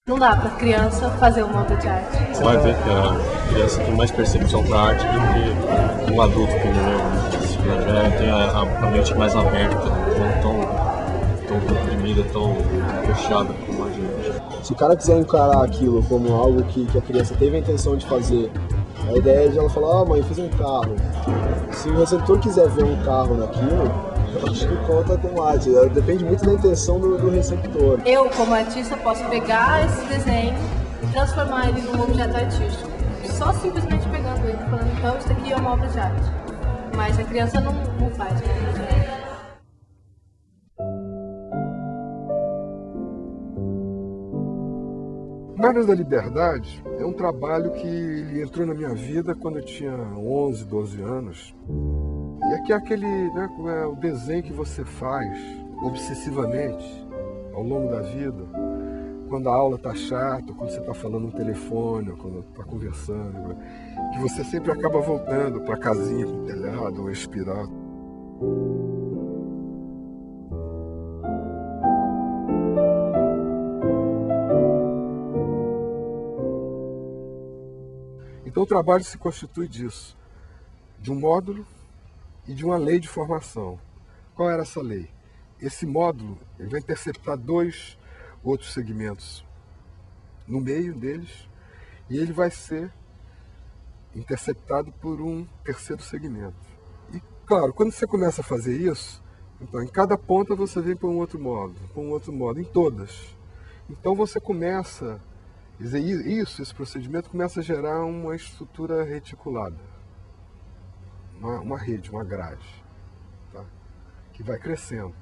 Não dá para criança fazer uma obra de arte. Você vai ver que a criança tem mais percepção para a arte do que um adulto que já tem a mente mais aberta, não tão comprimida, tão fechada como a gente. Se o cara quiser encarar aquilo como algo que a criança teve a intenção de fazer, a ideia é de ela falar, mãe, eu fiz um carro. Se o receptor quiser ver um carro naquilo, eu acho que conta com arte. Depende muito da intenção do receptor. Eu, como artista, posso pegar esse desenho e transformar ele num objeto artístico. Só simplesmente pegando ele, falando, então isso aqui é uma obra de arte. Mas a criança não faz uma obra de arte. Mágoas da Liberdade é um trabalho que ele entrou na minha vida quando eu tinha 11, 12 anos. E aqui é aquele, né, o desenho que você faz obsessivamente ao longo da vida, quando a aula está chata, quando você está falando no telefone, quando está conversando, que você sempre acaba voltando para a casinha com o telhado, ou espiral. Então o trabalho se constitui disso, de um módulo e de uma lei de formação. Qual era essa lei? Esse módulo ele vai interceptar dois outros segmentos no meio deles e ele vai ser interceptado por um terceiro segmento. E claro, quando você começa a fazer isso, então em cada ponta você vem para um outro módulo, em todas. Então você começa, quer dizer, esse procedimento começa a gerar uma estrutura reticulada, uma rede, uma grade, tá? Que vai crescendo.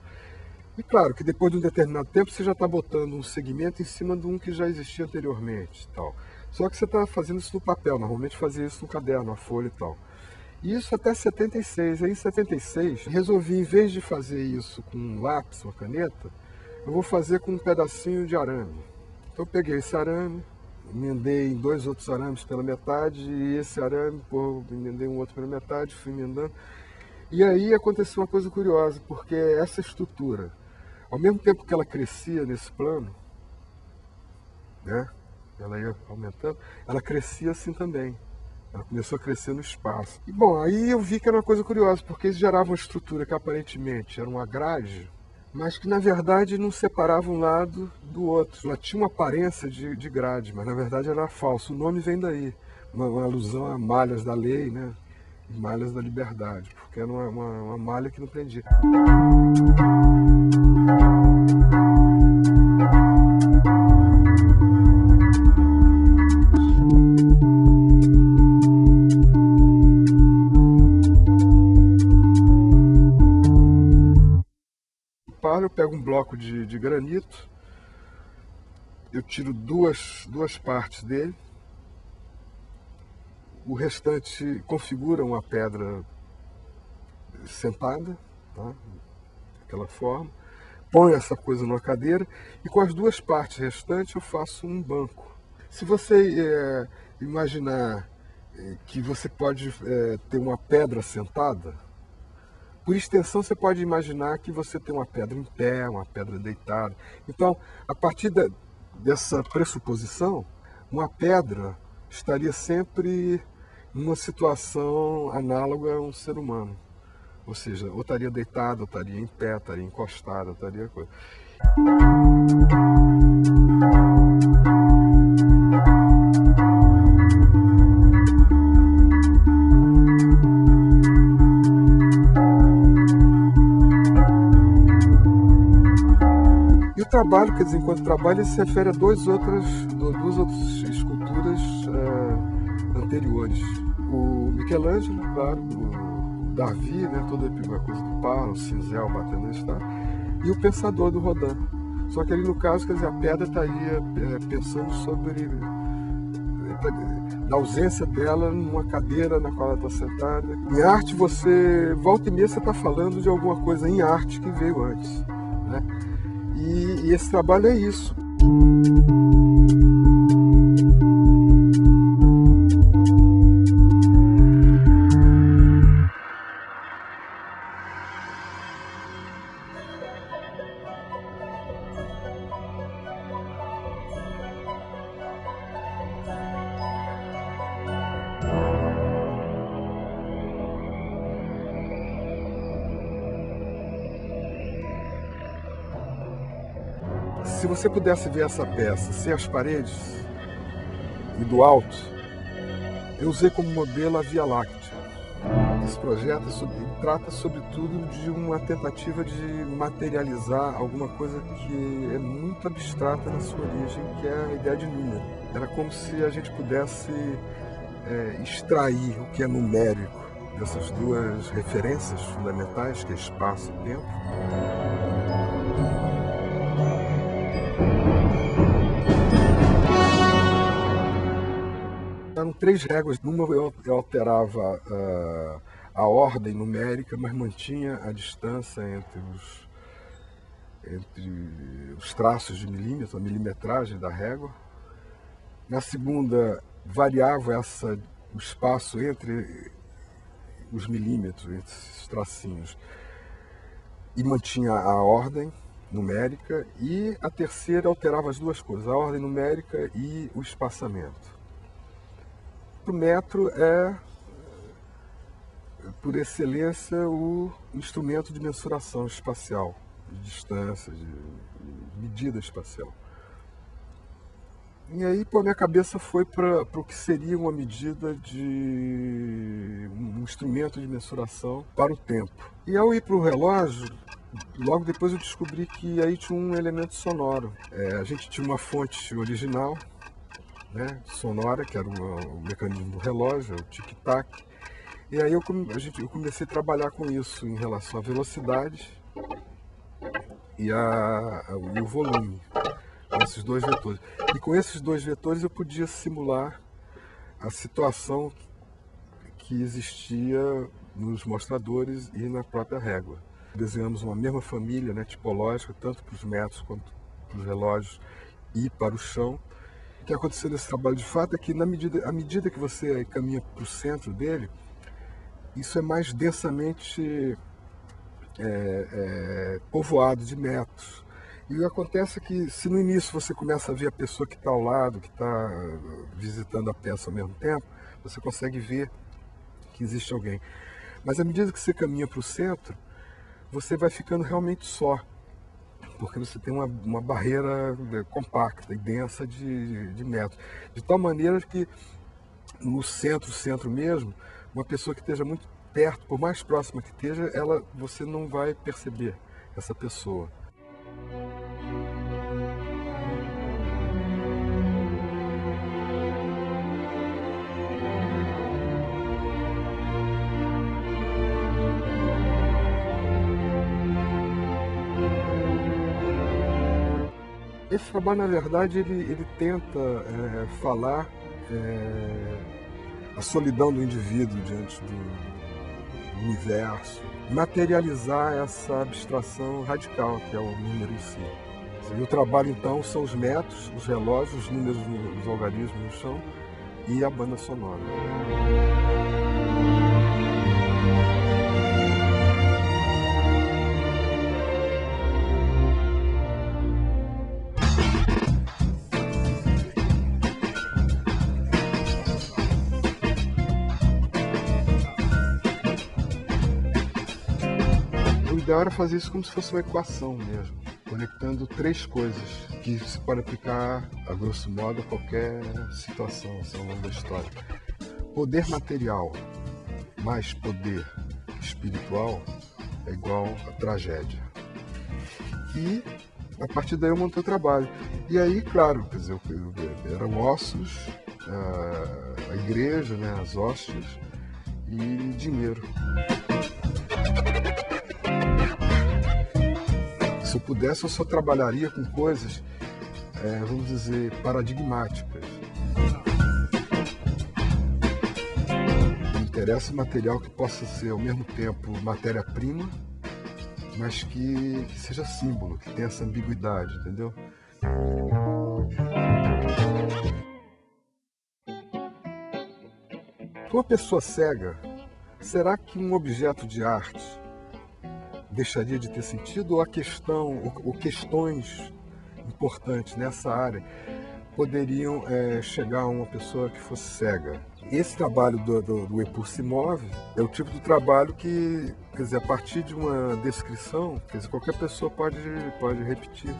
E claro que depois de um determinado tempo você já está botando um segmento em cima de um que já existia anteriormente. Tal. Só que você está fazendo isso no papel, normalmente fazia isso no caderno, na folha e tal. E isso até 76. Aí em 76 resolvi, em vez de fazer isso com um lápis, uma caneta, eu vou fazer com um pedacinho de arame. Então eu peguei esse arame, emendei em dois outros arames pela metade, e esse arame, emendei um outro pela metade, fui emendando. E aí aconteceu uma coisa curiosa, porque essa estrutura, ao mesmo tempo que ela crescia nesse plano, né, ela ia aumentando, ela crescia assim também. Ela começou a crescer no espaço. E bom, aí eu vi que era uma coisa curiosa, porque isso gerava uma estrutura que aparentemente era uma grade, mas que na verdade não separava um lado do outro. Ela tinha uma aparência de grade, mas na verdade era falso. O nome vem daí, uma alusão a malhas da lei, né? E malhas da liberdade, porque era uma malha que não prendia. Eu pego um bloco de granito, eu tiro duas partes dele, o restante configura uma pedra sentada, tá? Daquela forma, ponho essa coisa numa cadeira e com as duas partes restantes eu faço um banco. Se você imaginar que você pode ter uma pedra sentada, por extensão, você pode imaginar que você tem uma pedra em pé, uma pedra deitada. Então, a partir dessa pressuposição, uma pedra estaria sempre em uma situação análoga a um ser humano. Ou seja, ou estaria deitada, ou estaria em pé, estaria encostada, estaria coisa. O trabalho, quer dizer, enquanto trabalho, ele se refere a duas outras esculturas anteriores. O Michelangelo, claro, o Davi, né, toda a coisa do pau, o cinzel batendo nesse tá, e o Pensador do Rodin. Só que ali no caso, quer dizer, a pedra estaria pensando sobre da ausência dela numa cadeira na qual ela está sentada. Em arte, você, volta e meia, você está falando de alguma coisa em arte que veio antes, né? E esse trabalho é isso. Se você pudesse ver essa peça sem as paredes e do alto, eu usei como modelo a Via Láctea. Esse projeto trata sobretudo de uma tentativa de materializar alguma coisa que é muito abstrata na sua origem, que é a ideia de número. Era como se a gente pudesse extrair o que é numérico dessas duas referências fundamentais, que é espaço e tempo. Eram 3 réguas. Numa eu alterava a ordem numérica, mas mantinha a distância entre os traços de milímetro, a milimetragem da régua. Na segunda, variava o espaço entre os milímetros, entre esses tracinhos, e mantinha a ordem numérica. E a terceira alterava as duas coisas, a ordem numérica e o espaçamento. O metro é, por excelência, o instrumento de mensuração espacial, de distância, de medida espacial. E aí, minha cabeça foi para o que seria uma medida de um instrumento de mensuração para o tempo. E ao ir para o relógio, logo depois eu descobri que aí tinha um elemento sonoro. A gente tinha uma fonte original, né, sonora, que era o mecanismo do relógio, o tic-tac. E aí eu comecei a trabalhar com isso em relação à velocidade e o volume, com esses 2 vetores. E com esses 2 vetores eu podia simular a situação que existia nos mostradores e na própria régua. Desenhamos uma mesma família, né, tipológica, tanto para os metros quanto para os relógios e para o chão. O que aconteceu nesse trabalho de fato é que à medida que você caminha para o centro dele, isso é mais densamente povoado de metros. E acontece que se no início você começa a ver a pessoa que está ao lado, que está visitando a peça ao mesmo tempo, você consegue ver que existe alguém. Mas à medida que você caminha para o centro, você vai ficando realmente só, porque você tem uma barreira compacta e densa de metros. De tal maneira que no centro mesmo, uma pessoa que esteja muito perto, por mais próxima que esteja, você não vai perceber essa pessoa. Esse trabalho, na verdade, ele tenta falar a solidão do indivíduo diante do universo, materializar essa abstração radical que é o número em si. E o trabalho, então, são os metros, os relógios, os números nos algarismos no chão e a banda sonora. O ideal era fazer isso como se fosse uma equação mesmo, conectando 3 coisas que se pode aplicar, a grosso modo, a qualquer situação ao longo da história. Poder material mais poder espiritual é igual a tragédia. E a partir daí eu montei o trabalho. E aí, claro, quer dizer, eram ossos, a igreja, né, as hóstias e dinheiro. Se eu pudesse, eu só trabalharia com coisas, vamos dizer, paradigmáticas. Me interessa material que possa ser, ao mesmo tempo, matéria-prima, mas que seja símbolo, que tenha essa ambiguidade, entendeu? Para uma pessoa cega, será que um objeto de arte deixaria de ter sentido, ou questões importantes nessa área poderiam chegar a uma pessoa que fosse cega? Esse trabalho do Epur se move é o tipo de trabalho que, quer dizer, a partir de uma descrição, quer dizer, qualquer pessoa pode repetir.